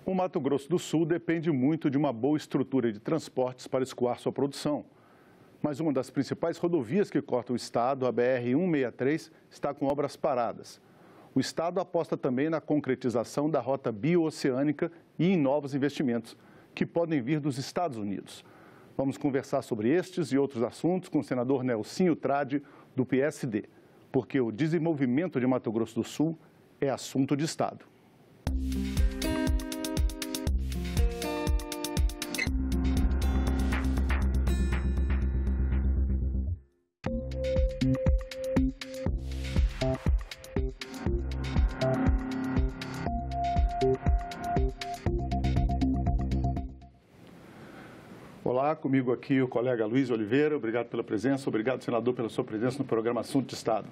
O Mato Grosso do Sul depende muito de uma boa estrutura de transportes para escoar sua produção. Mas uma das principais rodovias que corta o estado, a BR-163, está com obras paradas. O estado aposta também na concretização da rota bio-oceânica e em novos investimentos, que podem vir dos Estados Unidos. Vamos conversar sobre estes e outros assuntos com o senador Nelsinho Trade, do PSD, porque o desenvolvimento de Mato Grosso do Sul é assunto de estado. Olá, comigo aqui o colega Luiz Oliveira. Obrigado pela presença. Obrigado, senador, pela sua presença no programa Assunto de Estado.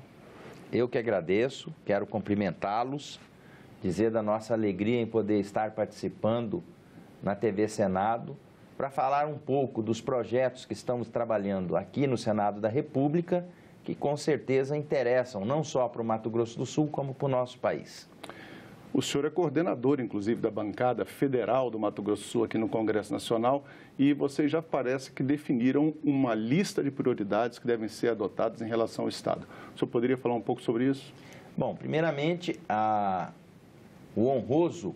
Eu que agradeço, quero cumprimentá-los, dizer da nossa alegria em poder estar participando na TV Senado para falar um pouco dos projetos que estamos trabalhando aqui no Senado da República, que com certeza interessam não só para o Mato Grosso do Sul, como para o nosso país. O senhor é coordenador, inclusive, da bancada federal do Mato Grosso do Sul aqui no Congresso Nacional e vocês já parece que definiram uma lista de prioridades que devem ser adotadas em relação ao Estado. O senhor poderia falar um pouco sobre isso? Bom, primeiramente, o honroso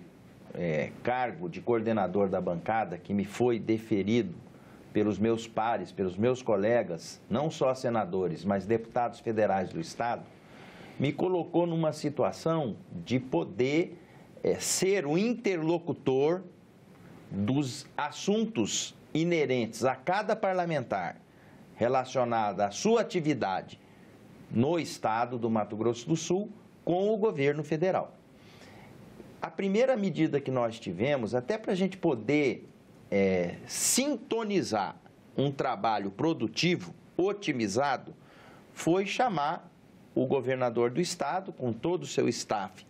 cargo de coordenador da bancada que me foi deferido pelos meus pares, pelos meus colegas, não só senadores, mas deputados federais do Estado, me colocou numa situação de poder ser o interlocutor dos assuntos inerentes a cada parlamentar relacionado à sua atividade no estado do Mato Grosso do Sul com o governo federal. A primeira medida que nós tivemos, até para a gente poder sintonizar um trabalho produtivo, otimizado, foi chamar o governador do estado, com todo o seu staff,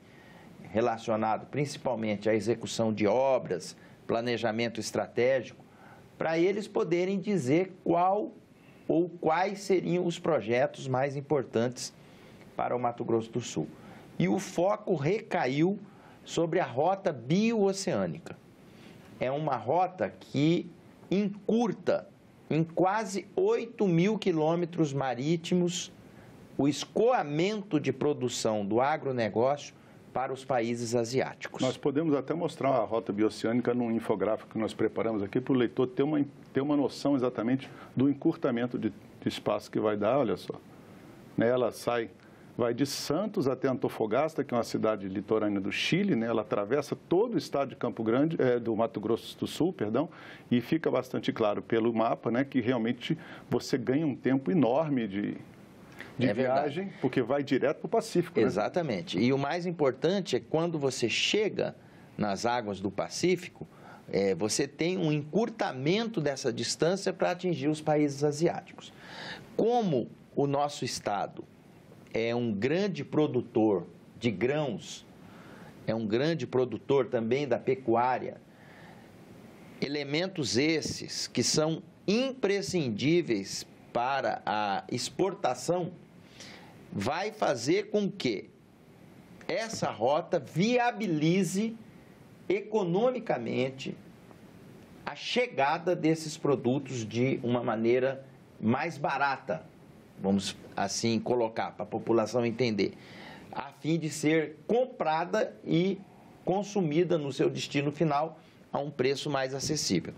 relacionado principalmente à execução de obras, planejamento estratégico, para eles poderem dizer qual ou quais seriam os projetos mais importantes para o Mato Grosso do Sul. E o foco recaiu sobre a rota bio-oceânica. É uma rota que encurta em quase 8.000 quilômetros marítimos o escoamento de produção do agronegócio para os países asiáticos. Nós podemos até mostrar a rota bioceânica num infográfico que nós preparamos aqui para o leitor ter uma noção exatamente do encurtamento de espaço que vai dar, olha só. Ela vai de Santos até Antofagasta, que é uma cidade litorânea do Chile, ela atravessa todo o estado de Campo Grande, do Mato Grosso do Sul, perdão, e fica bastante claro pelo mapa, que realmente você ganha um tempo enorme de viagem, porque vai direto para o Pacífico. Exatamente. E o mais importante é que quando você chega nas águas do Pacífico, você tem um encurtamento dessa distância para atingir os países asiáticos. Como o nosso estado é um grande produtor de grãos, é um grande produtor também da pecuária, elementos esses que são imprescindíveis para a exportação, vai fazer com que essa rota viabilize economicamente a chegada desses produtos de uma maneira mais barata, vamos assim colocar, para a população entender, a fim de ser comprada e consumida no seu destino final a um preço mais acessível.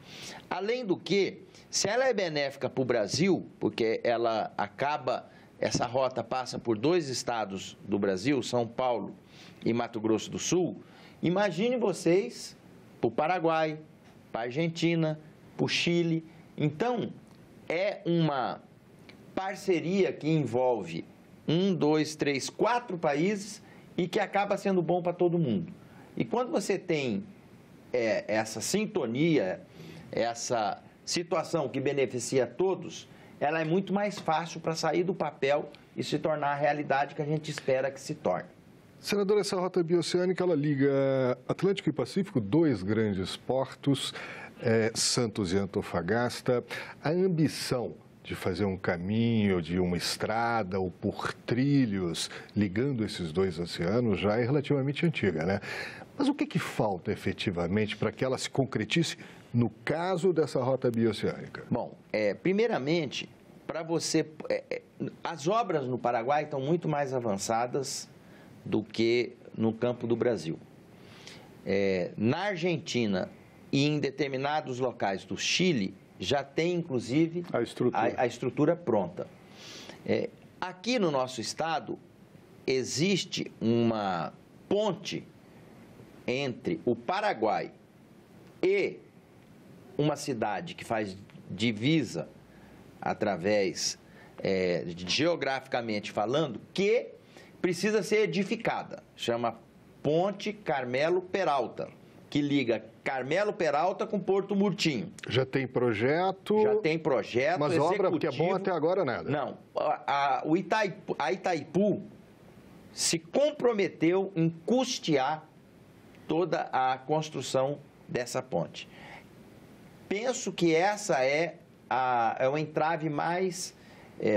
Além do que, se ela é benéfica para o Brasil, porque essa rota passa por 2 estados do Brasil, São Paulo e Mato Grosso do Sul, imagine vocês para o Paraguai, para a Argentina, para o Chile. Então, é uma parceria que envolve 1, 2, 3, 4 países e que acaba sendo bom para todo mundo. E quando você tem essa sintonia, essa situação que beneficia a todos, ela é muito mais fácil para sair do papel e se tornar a realidade que a gente espera que se torne. Senador, essa rota bioceânica, ela liga Atlântico e Pacífico, 2 grandes portos, Santos e Antofagasta. A ambição de fazer um caminho, de uma estrada ou por trilhos ligando esses 2 oceanos já é relativamente antiga, Mas o que falta efetivamente para que ela se concretize no caso dessa rota bioceânica? Bom, primeiramente, para você... as obras no Paraguai estão muito mais avançadas do que no campo do Brasil. Na Argentina e em determinados locais do Chile, já tem, inclusive, a estrutura pronta. Aqui no nosso estado, existe uma ponte entre o Paraguai e uma cidade que faz divisa através, geograficamente falando, que precisa ser edificada. Chama Ponte Carmelo Peralta, que liga Carmelo Peralta com Porto Murtinho. Já tem projeto? Já tem projeto mas executivo. Obra que é bom até agora nada? Não. A Itaipu se comprometeu em custear toda a construção dessa ponte. Penso que essa é o entrave mais,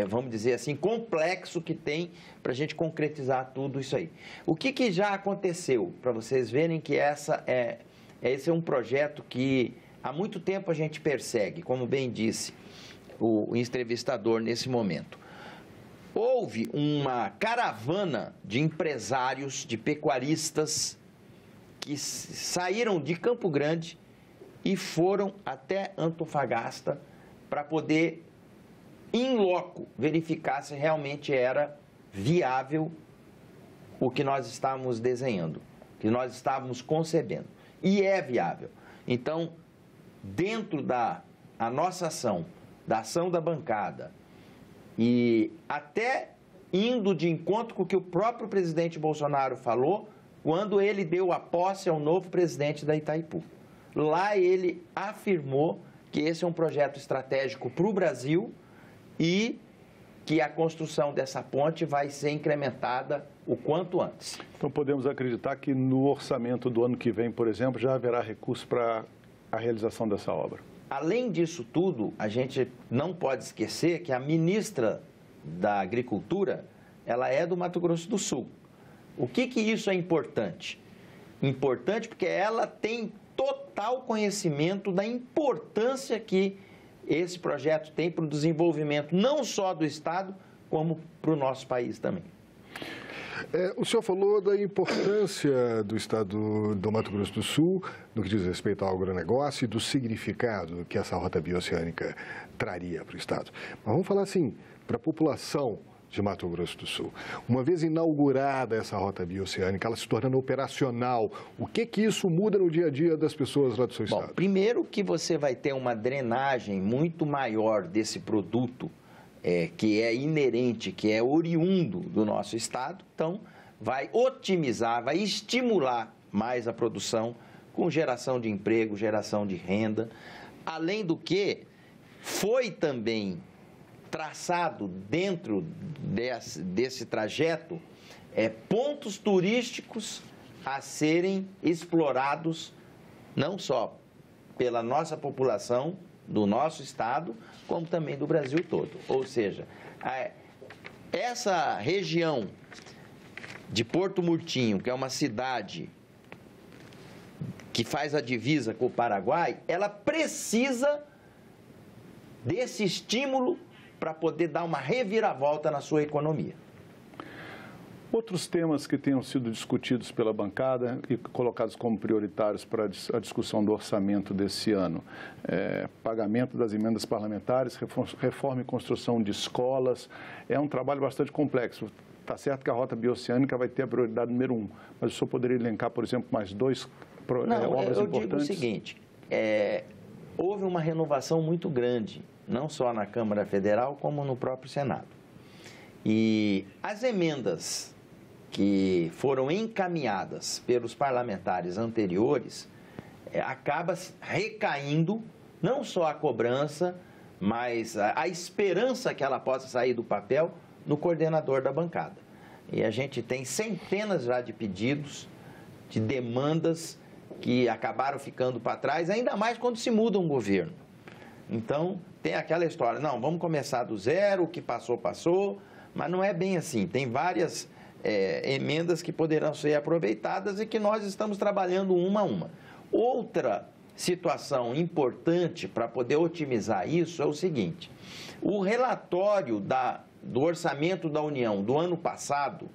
vamos dizer assim, complexo que tem para a gente concretizar tudo isso aí. O que já aconteceu, para vocês verem que esse é um projeto que há muito tempo a gente persegue, como bem disse o entrevistador nesse momento. Houve uma caravana de empresários, de pecuaristas, que saíram de Campo Grande e foram até Antofagasta para poder, in loco, verificar se realmente era viável o que nós estávamos desenhando, que nós estávamos concebendo. E é viável. Então, dentro da nossa ação, da ação da bancada, e até indo de encontro com o que o próprio presidente Bolsonaro falou, quando ele deu a posse ao novo presidente da Itaipu. Lá ele afirmou que esse é um projeto estratégico para o Brasil e que a construção dessa ponte vai ser incrementada o quanto antes. Então podemos acreditar que no orçamento do ano que vem, por exemplo, já haverá recurso para a realização dessa obra. Além disso tudo, a gente não pode esquecer que a ministra da Agricultura, ela é do Mato Grosso do Sul. O que isso é importante? Importante porque ela tem total conhecimento da importância que esse projeto tem para o desenvolvimento não só do Estado, como para o nosso país também. O senhor falou da importância do Estado do Mato Grosso do Sul no que diz respeito ao agronegócio e do significado que essa rota bioceânica traria para o Estado. Mas vamos falar assim, para a população de Mato Grosso do Sul. Uma vez inaugurada essa rota bioceânica, ela se tornando operacional, o que isso muda no dia a dia das pessoas lá do seu estado? Bom, primeiro que você vai ter uma drenagem muito maior desse produto, que é inerente, que é oriundo do nosso estado, então vai otimizar, vai estimular mais a produção com geração de emprego, geração de renda. Além do que, foi também traçado dentro desse trajeto pontos turísticos a serem explorados não só pela nossa população do nosso estado, como também do Brasil todo. Ou seja, essa região de Porto Murtinho, que é uma cidade que faz a divisa com o Paraguai, ela precisa desse estímulo para poder dar uma reviravolta na sua economia. Outros temas que tenham sido discutidos pela bancada e colocados como prioritários para a discussão do orçamento desse ano, pagamento das emendas parlamentares, reforma e construção de escolas, é um trabalho bastante complexo. Está certo que a rota bioceânica vai ter a prioridade número 1, mas o senhor poderia elencar, por exemplo, mais dois obras importantes? Eu digo o seguinte, houve uma renovação muito grande, não só na Câmara Federal, como no próprio Senado. E as emendas que foram encaminhadas pelos parlamentares anteriores, acaba recaindo não só a cobrança, mas a esperança que ela possa sair do papel no coordenador da bancada. E a gente tem centenas já de pedidos, de demandas que acabaram ficando para trás, ainda mais quando se muda um governo. Então, tem aquela história, não, vamos começar do zero, o que passou, passou, mas não é bem assim. Tem várias emendas que poderão ser aproveitadas e que nós estamos trabalhando uma a uma. Outra situação importante para poder otimizar isso é o seguinte: o relatório do orçamento da União do ano passado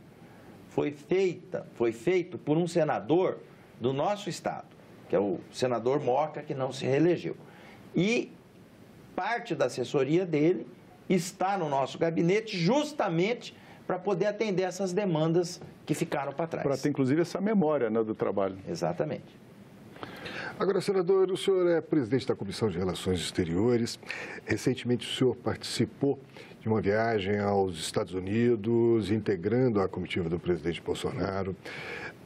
foi feito por um senador do nosso estado, que é o senador Moca, que não se reelegeu. E parte da assessoria dele está no nosso gabinete justamente para poder atender essas demandas que ficaram para trás. Para ter, inclusive, essa memória, né, do trabalho. Exatamente. Agora, senador, o senhor é presidente da Comissão de Relações Exteriores. Recentemente, o senhor participou de uma viagem aos Estados Unidos, integrando a comitiva do presidente Bolsonaro.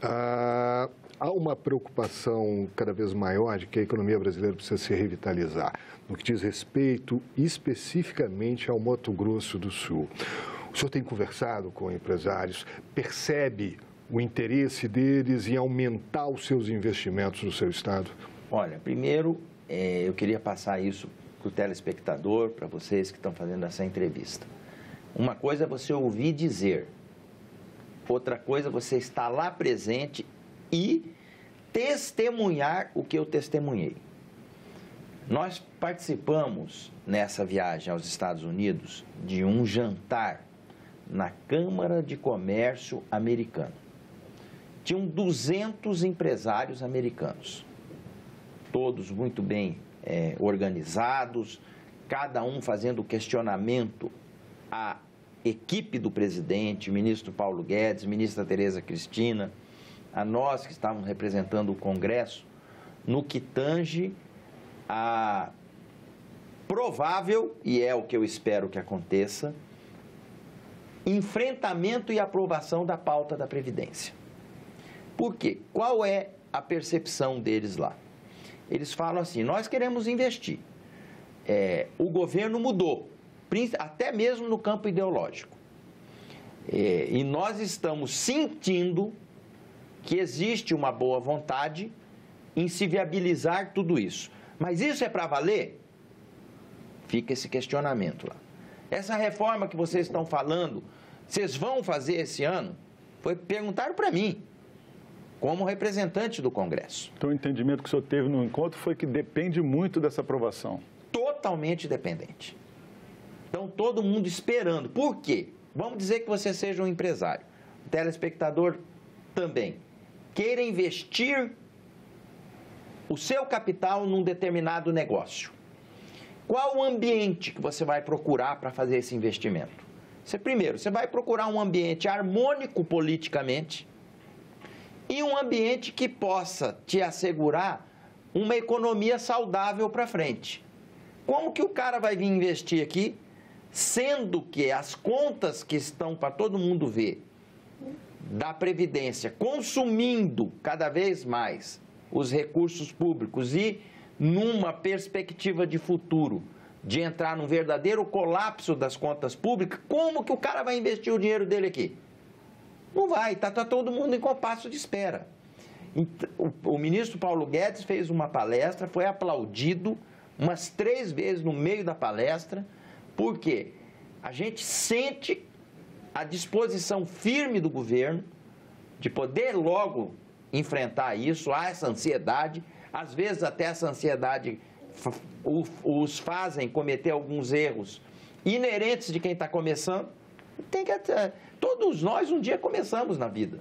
Há uma preocupação cada vez maior de que a economia brasileira precisa se revitalizar, no que diz respeito especificamente ao Mato Grosso do Sul. O senhor tem conversado com empresários, percebe o interesse deles em aumentar os seus investimentos no seu estado? Olha, primeiro, eu queria passar isso para o telespectador, para vocês que estão fazendo essa entrevista. Uma coisa é você ouvir dizer, outra coisa é você estar lá presente e testemunhar o que eu testemunhei. Nós participamos, nessa viagem aos Estados Unidos, de um jantar na Câmara de Comércio americana. Tinham 200 empresários americanos, todos muito bem organizados, cada um fazendo questionamento à equipe do presidente, o ministro Paulo Guedes, ministra Tereza Cristina, a nós que estávamos representando o Congresso, no que tange a provável, e é o que eu espero que aconteça, enfrentamento e aprovação da pauta da Previdência. Por quê? Qual é a percepção deles lá? Eles falam assim, nós queremos investir. O governo mudou, até mesmo no campo ideológico. E nós estamos sentindo que existe uma boa vontade em se viabilizar tudo isso. Mas isso é para valer? Fica esse questionamento lá. Essa reforma que vocês estão falando, vocês vão fazer esse ano? Perguntaram para mim, como representante do Congresso. Então, o entendimento que o senhor teve no encontro foi que depende muito dessa aprovação. Totalmente dependente. Então, todo mundo esperando. Por quê? Vamos dizer que você seja um empresário, o telespectador também, queira investir o seu capital num determinado negócio. Qual o ambiente que você vai procurar para fazer esse investimento? Primeiro, você vai procurar um ambiente harmônico politicamente e um ambiente que possa te assegurar uma economia saudável para frente. Como que o cara vai vir investir aqui, sendo que as contas que estão para todo mundo ver da Previdência, consumindo cada vez mais os recursos públicos e numa perspectiva de futuro, de entrar num verdadeiro colapso das contas públicas, como que o cara vai investir o dinheiro dele aqui? Não vai, está todo mundo em compasso de espera. O ministro Paulo Guedes fez uma palestra, foi aplaudido umas 3 vezes no meio da palestra, porque a gente sente a disposição firme do governo de poder logo enfrentar isso, há essa ansiedade, às vezes até essa ansiedade os fazem cometer alguns erros inerentes de quem está começando. Todos nós um dia começamos na vida,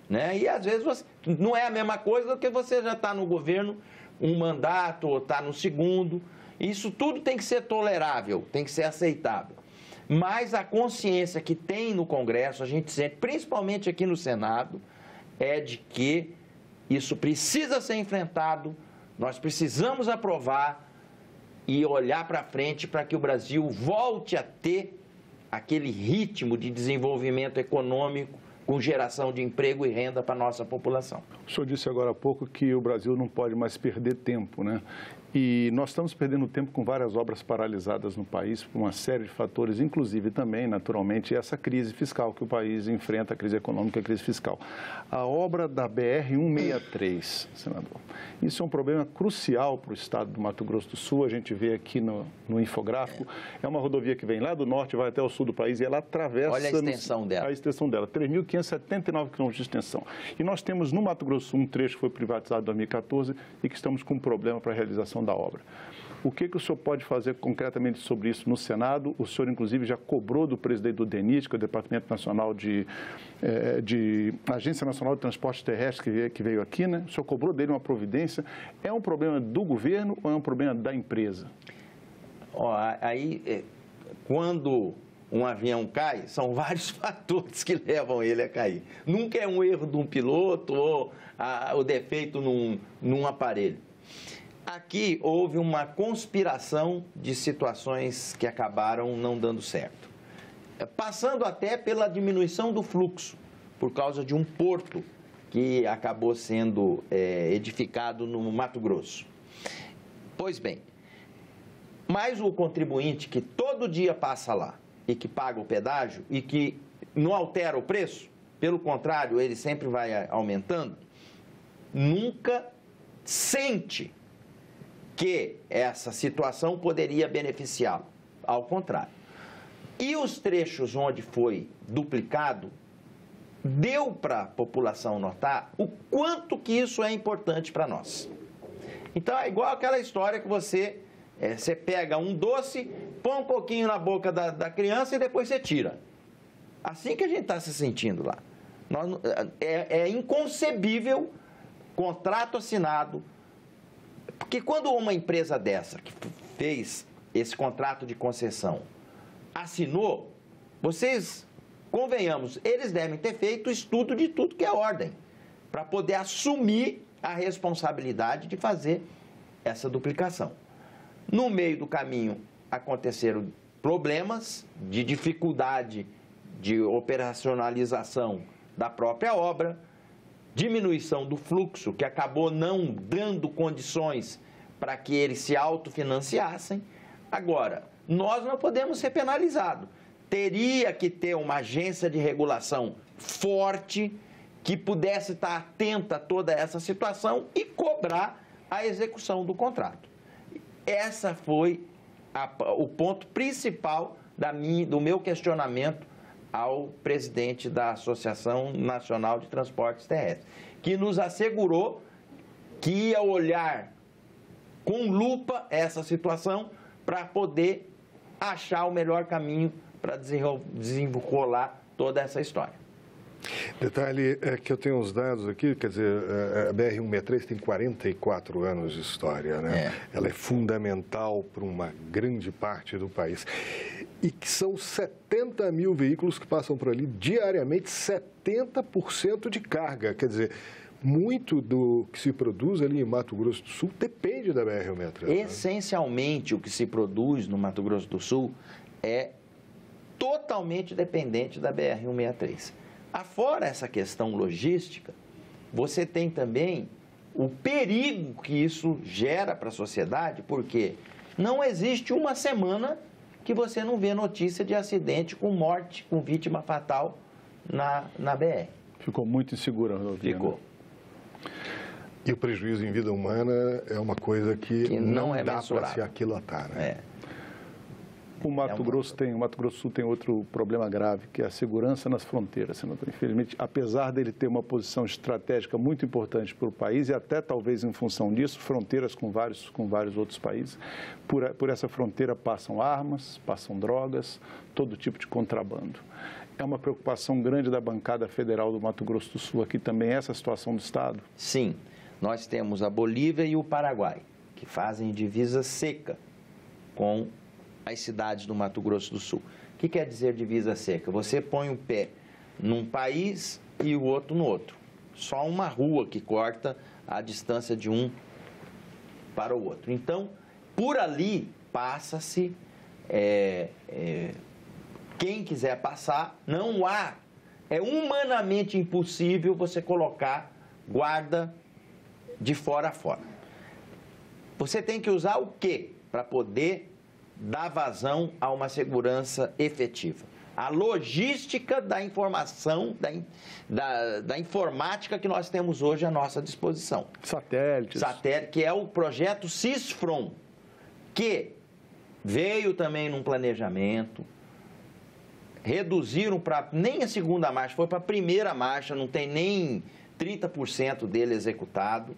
né? E às vezes não é a mesma coisa do que você já está no governo um mandato ou está no segundo. Isso tudo tem que ser tolerável, tem que ser aceitável. Mas a consciência que tem no Congresso, a gente sente, principalmente aqui no Senado, é de que isso precisa ser enfrentado, nós precisamos aprovar e olhar para frente para que o Brasil volte a ter aquele ritmo de desenvolvimento econômico com geração de emprego e renda para a nossa população. O senhor disse agora há pouco que o Brasil não pode mais perder tempo, né? E nós estamos perdendo tempo com várias obras paralisadas no país por uma série de fatores, inclusive também, naturalmente, essa crise fiscal que o país enfrenta, a crise econômica e a crise fiscal. A obra da BR-163, senador, isso é um problema crucial para o estado do Mato Grosso do Sul, a gente vê aqui no infográfico, é uma rodovia que vem lá do norte, vai até o sul do país e ela atravessa... Olha a extensão dela. A extensão dela, 3.500 579 quilômetros de extensão. E nós temos no Mato Grosso um trecho que foi privatizado em 2014 e que estamos com um problema para a realização da obra. O que o senhor pode fazer concretamente sobre isso no Senado? O senhor, inclusive, já cobrou do presidente do DENIT, que é o Departamento Nacional de Agência Nacional de Transporte Terrestre, que veio aqui, né? O senhor cobrou dele uma providência. É um problema do governo ou é um problema da empresa? Quando um avião cai, são vários fatores que levam ele a cair. Nunca é um erro de um piloto ou o defeito num aparelho. Aqui houve uma conspiração de situações que acabaram não dando certo. Passando até pela diminuição do fluxo, por causa de um porto que acabou sendo edificado no Mato Grosso. Pois bem, mas o contribuinte que todo dia passa lá e que paga o pedágio e que não altera o preço, pelo contrário, ele sempre vai aumentando, nunca sente que essa situação poderia beneficiá-lo. Ao contrário. E os trechos onde foi duplicado, deu para a população notar o quanto que isso é importante para nós. Então, é igual aquela história que você pega um doce, põe um pouquinho na boca da criança e depois você tira. Assim que a gente está se sentindo lá. É inconcebível contrato assinado. Porque quando uma empresa dessa, que fez esse contrato de concessão, assinou, vocês, convenhamos, eles devem ter feito estudo de tudo que é ordem, para poder assumir a responsabilidade de fazer essa duplicação. No meio do caminho, aconteceram problemas de dificuldade de operacionalização da própria obra, diminuição do fluxo, que acabou não dando condições para que eles se autofinanciassem. Agora, nós não podemos ser penalizados. Teria que ter uma agência de regulação forte que pudesse estar atenta a toda essa situação e cobrar a execução do contrato. Essa foi o ponto principal do meu questionamento ao presidente da Associação Nacional de Transportes Terrestres, que nos assegurou que ia olhar com lupa essa situação para poder achar o melhor caminho para desenrolar toda essa história. Detalhe é que eu tenho uns dados aqui, quer dizer, a BR-163 tem 44 anos de história, né? Ela é fundamental para uma grande parte do país. E que são 70 mil veículos que passam por ali diariamente, 70% de carga. Quer dizer, muito do que se produz ali em Mato Grosso do Sul depende da BR-163. Essencialmente, o que se produz no Mato Grosso do Sul é totalmente dependente da BR-163. Afora essa questão logística, você tem também o perigo que isso gera para a sociedade, porque não existe uma semana que você não vê notícia de acidente com morte, com vítima fatal na BR. Ficou muito insegura a rodovia. Ficou. E o prejuízo em vida humana é uma coisa que não dá para se aquilatar, né? O Mato Grosso do Sul tem outro problema grave, que é a segurança nas fronteiras, senador. Infelizmente, apesar dele ter uma posição estratégica muito importante para o país, e até talvez em função disso, fronteiras com vários outros países, por essa fronteira passam armas, passam drogas, todo tipo de contrabando. É uma preocupação grande da bancada federal do Mato Grosso do Sul aqui também, essa situação do Estado? Sim, nós temos a Bolívia e o Paraguai, que fazem divisa seca com as cidades do Mato Grosso do Sul. O que quer dizer divisa seca? Você põe o pé num país e o outro no outro. Só uma rua que corta a distância de um para o outro. Então, por ali passa-se, quem quiser passar, não há, é humanamente impossível você colocar guarda de fora a fora. Você tem que usar o quê para poder dar vazão a uma segurança efetiva? A logística da informação, da informática que nós temos hoje à nossa disposição. Satélites. Que é o projeto CISFRON, que veio também num planejamento, reduziram para nem a segunda marcha, foi para a primeira marcha, não tem nem 30% dele executado,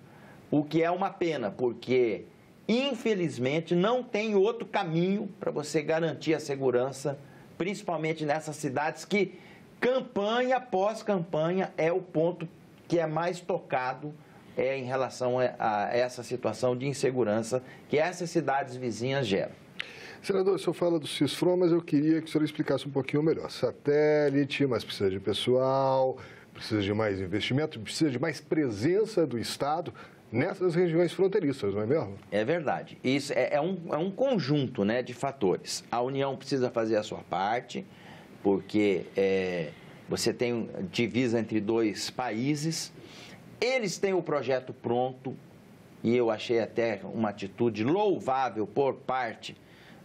o que é uma pena, porque, infelizmente, não tem outro caminho para você garantir a segurança, principalmente nessas cidades que, campanha após campanha, é o ponto que é mais tocado em relação a essa situação de insegurança que essas cidades vizinhas geram. Senador, o senhor fala do CISFRON, mas eu queria que o senhor explicasse um pouquinho melhor. Satélite, mas precisa de pessoal, precisa de mais investimento, precisa de mais presença do Estado nessas regiões fronteiriças, não é mesmo? É verdade. Isso é um conjunto, né, de fatores. A União precisa fazer a sua parte, porque você tem divisa entre dois países. Eles têm o projeto pronto, e eu achei até uma atitude louvável por parte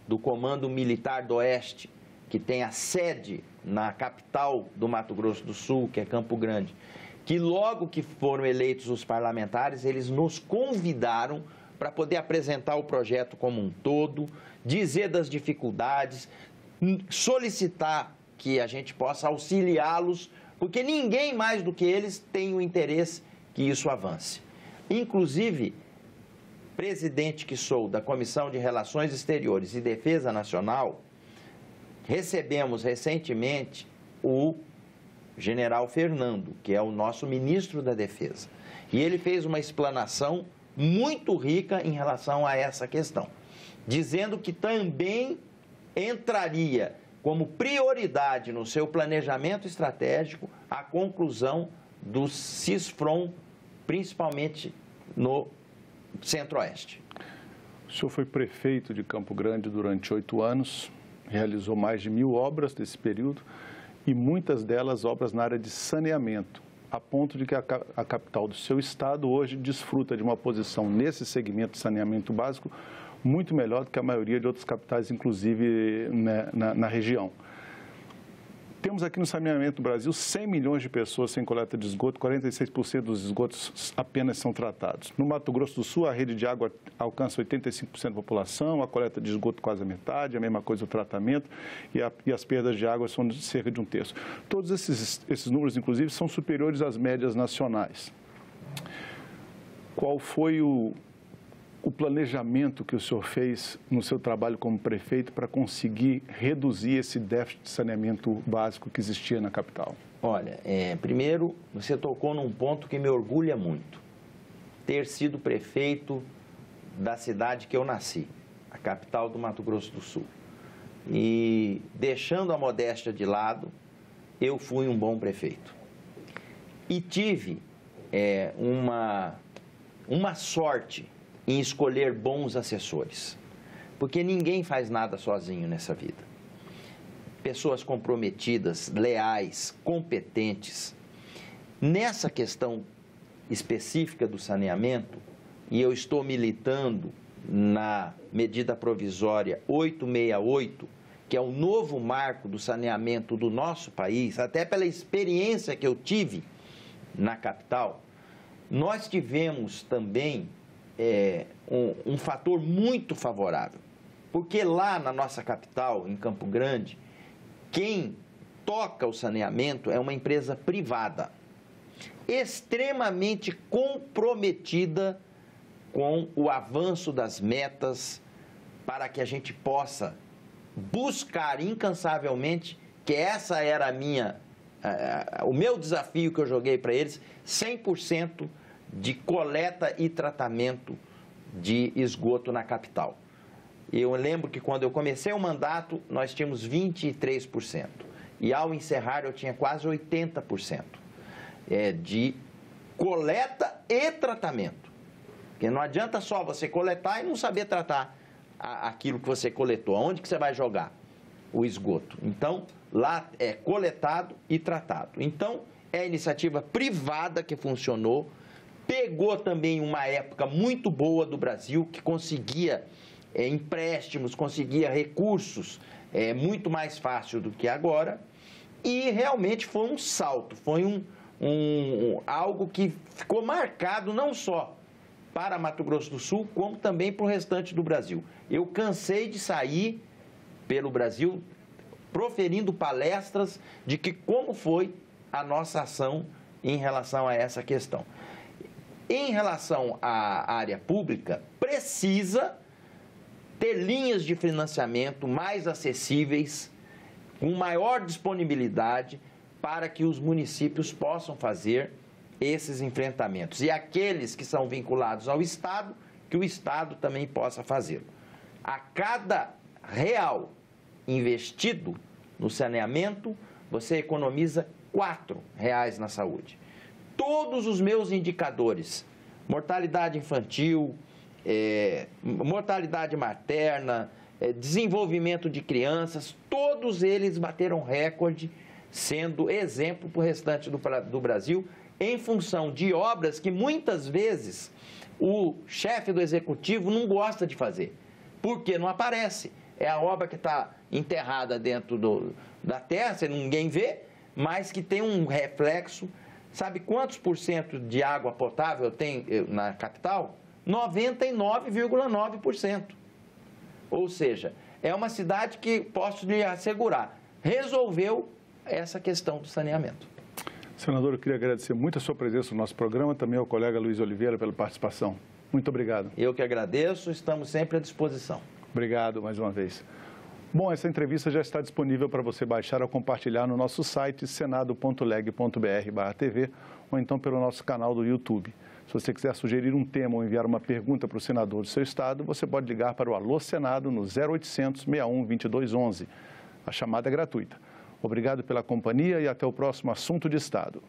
do Comando Militar do Oeste, que tem a sede na capital do Mato Grosso do Sul, que é Campo Grande, que logo que foram eleitos os parlamentares, eles nos convidaram para poder apresentar o projeto como um todo, dizer das dificuldades, solicitar que a gente possa auxiliá-los, porque ninguém mais do que eles tem o interesse que isso avance. Inclusive, presidente que sou da Comissão de Relações Exteriores e Defesa Nacional, recebemos recentemente o general Fernando, que é o nosso ministro da Defesa. E ele fez uma explanação muito rica em relação a essa questão, dizendo que também entraria como prioridade no seu planejamento estratégico a conclusão do CISFRON, principalmente no Centro-Oeste. O senhor foi prefeito de Campo Grande durante 8 anos, realizou mais de 1.000 obras nesse período e muitas delas obras na área de saneamento, a ponto de que a capital do seu estado hoje desfruta de uma posição nesse segmento de saneamento básico muito melhor do que a maioria de outras capitais, inclusive na região. Temos aqui no saneamento do Brasil 100 milhões de pessoas sem coleta de esgoto, 46% dos esgotos apenas são tratados. No Mato Grosso do Sul, a rede de água alcança 85% da população, a coleta de esgoto quase a metade, a mesma coisa o tratamento, e as perdas de água são de cerca de 1/3. Todos esses números, inclusive, são superiores às médias nacionais. Qual foi o planejamento que o senhor fez no seu trabalho como prefeito para conseguir reduzir esse déficit de saneamento básico que existia na capital? Olha, primeiro, você tocou num ponto que me orgulha muito. Ter sido prefeito da cidade que eu nasci, a capital do Mato Grosso do Sul. E, deixando a modéstia de lado, eu fui um bom prefeito. E tive uma sorte em escolher bons assessores, porque ninguém faz nada sozinho nessa vida. Pessoas comprometidas, leais, competentes. Nessa questão específica do saneamento, e eu estou militando na medida provisória 868, que é o novo marco do saneamento do nosso país, até pela experiência que eu tive na capital, nós tivemos também um fator muito favorável, porque lá na nossa capital, em Campo Grande, quem toca o saneamento é uma empresa privada, extremamente comprometida com o avanço das metas para que a gente possa buscar incansavelmente, que essa era o meu desafio que eu joguei para eles, 100% de coleta e tratamento de esgoto na capital. Eu lembro que quando eu comecei o mandato, nós tínhamos 23%. E ao encerrar, eu tinha quase 80% de coleta e tratamento. Porque não adianta só você coletar e não saber tratar aquilo que você coletou. Aonde que você vai jogar o esgoto? Então, lá é coletado e tratado. Então, é a iniciativa privada que funcionou. Pegou também uma época muito boa do Brasil, que conseguia empréstimos, conseguia recursos muito mais fácil do que agora. E realmente foi um salto, foi algo que ficou marcado não só para Mato Grosso do Sul, como também para o restante do Brasil. Eu cansei de sair pelo Brasil proferindo palestras de como foi a nossa ação em relação a essa questão. Em relação à área pública, precisa ter linhas de financiamento mais acessíveis, com maior disponibilidade, para que os municípios possam fazer esses enfrentamentos. E aqueles que são vinculados ao Estado, que o Estado também possa fazê-lo. A cada real investido no saneamento, você economiza R$4 na saúde. Todos os meus indicadores, mortalidade infantil, mortalidade materna, desenvolvimento de crianças, todos eles bateram recorde, sendo exemplo para o restante do Brasil, em função de obras que muitas vezes o chefe do executivo não gosta de fazer, porque não aparece. É a obra que está enterrada dentro da terra, ninguém vê, mas que tem um reflexo. Sabe quantos % de água potável tem na capital? 99,9%. Ou seja, é uma cidade que, posso lhe assegurar, resolveu essa questão do saneamento. Senador, eu queria agradecer muito a sua presença no nosso programa, também ao colega Luiz Oliveira pela participação. Muito obrigado. Eu que agradeço, estamos sempre à disposição. Obrigado mais uma vez. Bom, essa entrevista já está disponível para você baixar ou compartilhar no nosso site senado.leg.br/tv ou então pelo nosso canal do YouTube. Se você quiser sugerir um tema ou enviar uma pergunta para o senador do seu estado, você pode ligar para o Alô Senado no 0800 61 2211. A chamada é gratuita. Obrigado pela companhia e até o próximo Assunto de Estado.